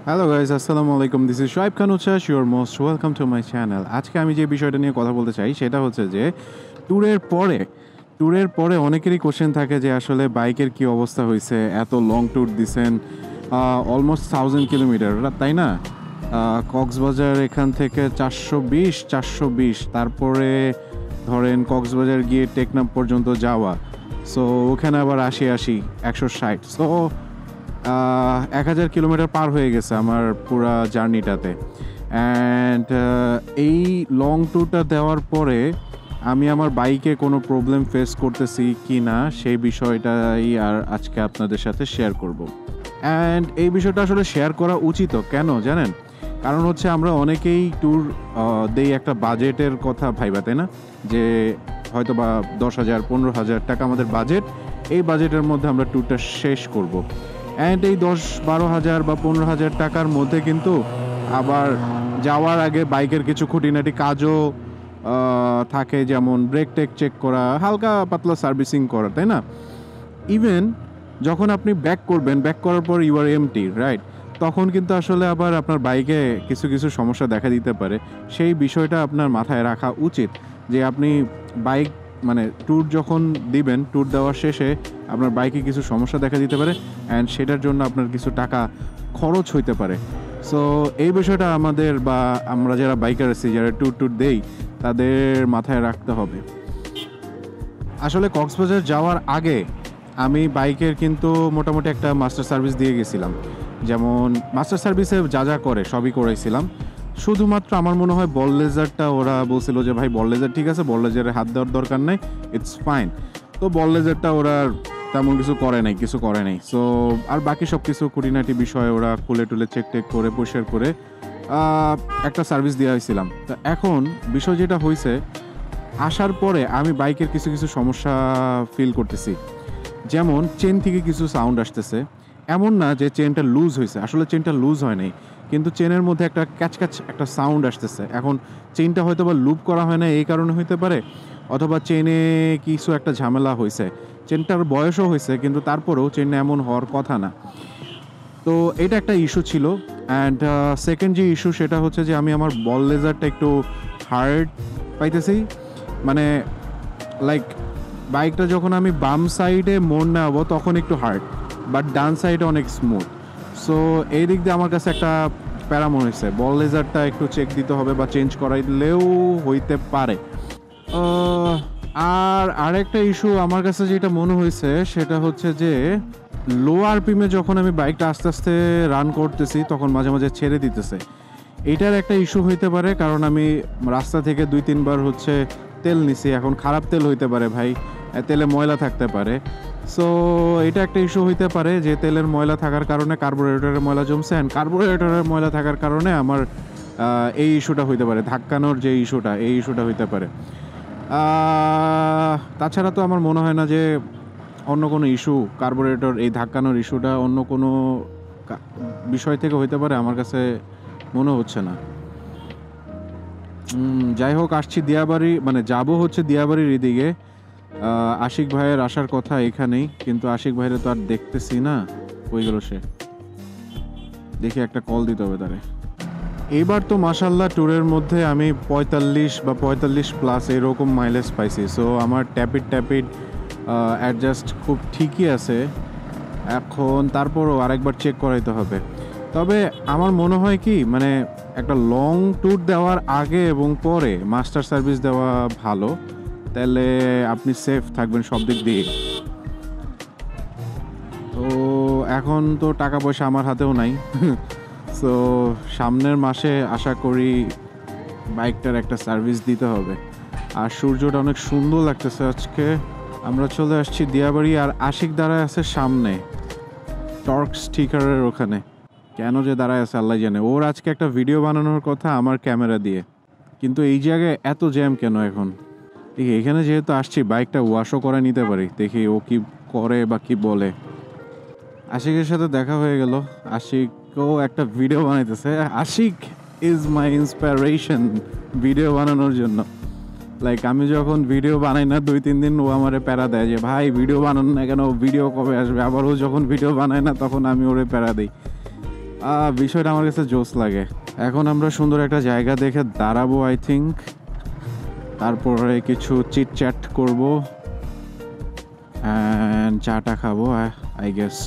Hello guys, আসসালামু আলাইকুম। This is Shoaib খান উচ্ছ্বাস, your most welcome to my channel. আজকে আমি যে বিষয়টা নিয়ে কথা বলতে চাই সেটা হচ্ছে যে ট্যুরের পরে অনেকেরই কোশ্চেন থাকে যে আসলে বাইকের কি অবস্থা হয়েছে, এত লং ট্যুর দিছেন, অলমোস্ট 1000 কিলোমিটার, তাই না? কক্সবাজার এখান থেকে 420, তারপরে ধরেন কক্সবাজার গিয়ে টেকনাফ পর্যন্ত যাওয়া, সো ওখানে আবার 160, সো 1000 কিলোমিটার পার হয়ে গেছে আমার পুরা জার্নিটাতে। অ্যান্ড এই লং ট্যুরটা দেওয়ার পরে আমি আমার বাইকে কোনো প্রবলেম ফেস করতেছি কি না সেই বিষয়টাই আর আজকে আপনাদের সাথে শেয়ার করব। অ্যান্ড এই বিষয়টা আসলে শেয়ার করা উচিত কেন জানেন? কারণ হচ্ছে আমরা অনেকেই ট্যুর দেই একটা বাজেটের কথা ভাইবা, তাই না? যে হয়তো বা 10,000-15,000 টাকা আমাদের বাজেট, এই বাজেটের মধ্যে আমরা ট্যুরটা শেষ করব। অ্যান্ড এই 10-12,000 বা 15,000 টাকার মধ্যে কিন্তু আবার যাওয়ার আগে বাইকের কিছু খুঁটিনাটি কাজও থাকে, যেমন ব্রেক টেক চেক করা, হালকা পাতলা সার্ভিসিং করা, তাই না? ইভেন যখন আপনি ব্যাক করবেন, ব্যাক করার পর ইউ আর এমটি, রাইট? তখন কিন্তু আসলে আবার আপনার বাইকে কিছু কিছু সমস্যা দেখা দিতে পারে। সেই বিষয়টা আপনার মাথায় রাখা উচিত যে আপনি বাইক মানে ট্যুর যখন দিবেন, ট্যুর দেওয়ার শেষে আপনার বাইকে কিছু সমস্যা দেখা দিতে পারে, অ্যান্ড সেটার জন্য আপনার কিছু টাকা খরচ হইতে পারে। সো এই বিষয়টা আমাদের বা আমরা যারা বাইকার আছি, যারা ট্যুর দেই, তাদের মাথায় রাখতে হবে। আসলে কক্সবাজার যাওয়ার আগে আমি বাইকের কিন্তু মোটামুটি একটা মাস্টার সার্ভিস দিয়ে গেছিলাম। যেমন মাস্টার সার্ভিসে যা যা করে সবই করাইছিলাম। শুধুমাত্র আমার মনে হয় বল লেজারটা ওরা বলছিল যে ভাই বল লেজার ঠিক আছে, বল লেজারে হাত দেওয়ার দরকার নেই, ইটস ফাইন। তো বল লেজারটা ওরা তেমন কিছু করে নাই। সো আর বাকি সব কিছু খুঁটিনাটি বিষয় ওরা খুলে টুলে চেক টেক করে পরিষ্কার করে একটা সার্ভিস দেওয়া হয়েছিলাম। তো এখন বিষয় যেটা হয়েছে, আসার পরে আমি বাইকের কিছু কিছু সমস্যা ফিল করতেছি। যেমন চেন থেকে কিছু সাউন্ড আসতেছে। এমন না যে চেনটা লুজ হয়েছে, আসলে চেনটা লুজ হয় নাই, কিন্তু চেনের মধ্যে একটা ক্যাচ একটা সাউন্ড আসতেছে। এখন চেনটা হয়তো বা লুপ করা হয় না এই কারণে হইতে পারে, অথবা চেনে কিছু একটা ঝামেলা হয়েছে, চেনটার বয়সও হয়েছে, কিন্তু তারপরেও চেন এমন হওয়ার কথা না। তো এটা একটা ইস্যু ছিল। অ্যান্ড সেকেন্ড যে ইস্যু সেটা হচ্ছে যে আমি আমার বল লেজারটা একটু হার্ড পাইতেছি। মানে লাইক বাইকটা যখন আমি বাম সাইডে মোড় নেওয়াবো তখন একটু হার্ড, বাট ডান সাইডে অনেক স্মুথ। সো এই দিক দিয়ে আমার কাছে একটা প্যারা মনে হয়েছে, বল লেজারটা একটু চেক দিতে হবে বা চেঞ্জ করাইলেও হইতে পারে। আর আরেকটা ইস্যু আমার কাছে যেটা মনে হয়েছে সেটা হচ্ছে যে লো আরপিএমে যখন আমি বাইকটা আস্তে আস্তে রান করতেছি তখন মাঝে মাঝে ছেড়ে দিতেছে। এইটার একটা ইস্যু হইতে পারে, কারণ আমি রাস্তা থেকে 2-3 বার হচ্ছে তেল নিছি। এখন খারাপ তেল হইতে পারে ভাই, তেলে ময়লা থাকতে পারে। সো এটা একটা ইস্যু হইতে পারে যে তেলের ময়লা থাকার কারণে কার্বোরেটরের ময়লা জমছে, অ্যান্ড কার্বোরেটরের ময়লা থাকার কারণে আমার এই ইস্যুটা হইতে পারে, ধাক্কানোর যে ইস্যুটা, এই ইস্যুটা হইতে পারে। তাছাড়া তো আমার মনে হয় না যে অন্য কোনো ইস্যু, কার্বোরেটর এই ধাক্কানোর ইস্যুটা অন্য কোনো বিষয় থেকে হইতে পারে, আমার কাছে মনে হচ্ছে না। যাই হোক, আসছি দিয়াবাড়ি, মানে যাবো হচ্ছে দিয়াবাড়ির এদিকে। আশিক ভাইয়ের আসার কথা এখানেই, কিন্তু আশিক ভাইয়ের তো আর দেখতেছি না, কই গেল সে? দেখি একটা কল দিতে হবে তারে। এইবার তো মাশাল্লাহ ট্যুরের মধ্যে আমি 45 বা 45+ এরকম মাইলেজ পাইছি। সো আমার ট্যাপিড অ্যাডজাস্ট খুব ঠিকই আছে। এখন তারপরও আরেকবার চেক করাইতে হবে। তবে আমার মনে হয় কি, মানে একটা লং ট্যুর দেওয়ার আগে এবং পরে মাস্টার সার্ভিস দেওয়া ভালো, তাহলে আপনি সেফ থাকবেন সব দিক দিয়ে। তো এখন তো টাকা পয়সা আমার হাতেও নাই। সো সামনের মাসে আশা করি বাইকটার একটা সার্ভিস দিতে হবে। আর সূর্যটা অনেক সুন্দর লাগতেছে আজকে। আমরা চলে আসছি দিয়াবাড়ি, আর আশিক দাঁড়ায় আছে সামনে টর্ক স্টিকারের ওখানে। কেন যে দাঁড়ায় আছে আল্লাহ জানে। ওর আজকে একটা ভিডিও বানানোর কথা আমার ক্যামেরা দিয়ে, কিন্তু এই জায়গায় এত জ্যাম কেন এখন? দেখি এখানে যেহেতু আসছি বাইকটা ওয়াশও করে নিতে পারি, দেখি ও কি করে বা কি বলে। আশিকের সাথে দেখা হয়ে গেল। আশিকও একটা ভিডিও বানাইতেছে। Ashiq is my inspiration video বানানোর জন্য। লাইক আমি যখন ভিডিও বানাই না 2-3 দিন, ও আমারে প্যারা দেয় যে ভাই ভিডিও বানান না কেন, ভিডিও কবে আসবে। আবার ও যখন ভিডিও বানায় না তখন আমি ওরে প্যারা দিই। বিষয়টা আমার কাছে জোস লাগে। এখন আমরা সুন্দর একটা জায়গা দেখে দাঁড়াবো আই থিঙ্ক, তারপরে কিছু চিট চ্যাট করবো অ্যান্ড চাটা খাবো আই গেস।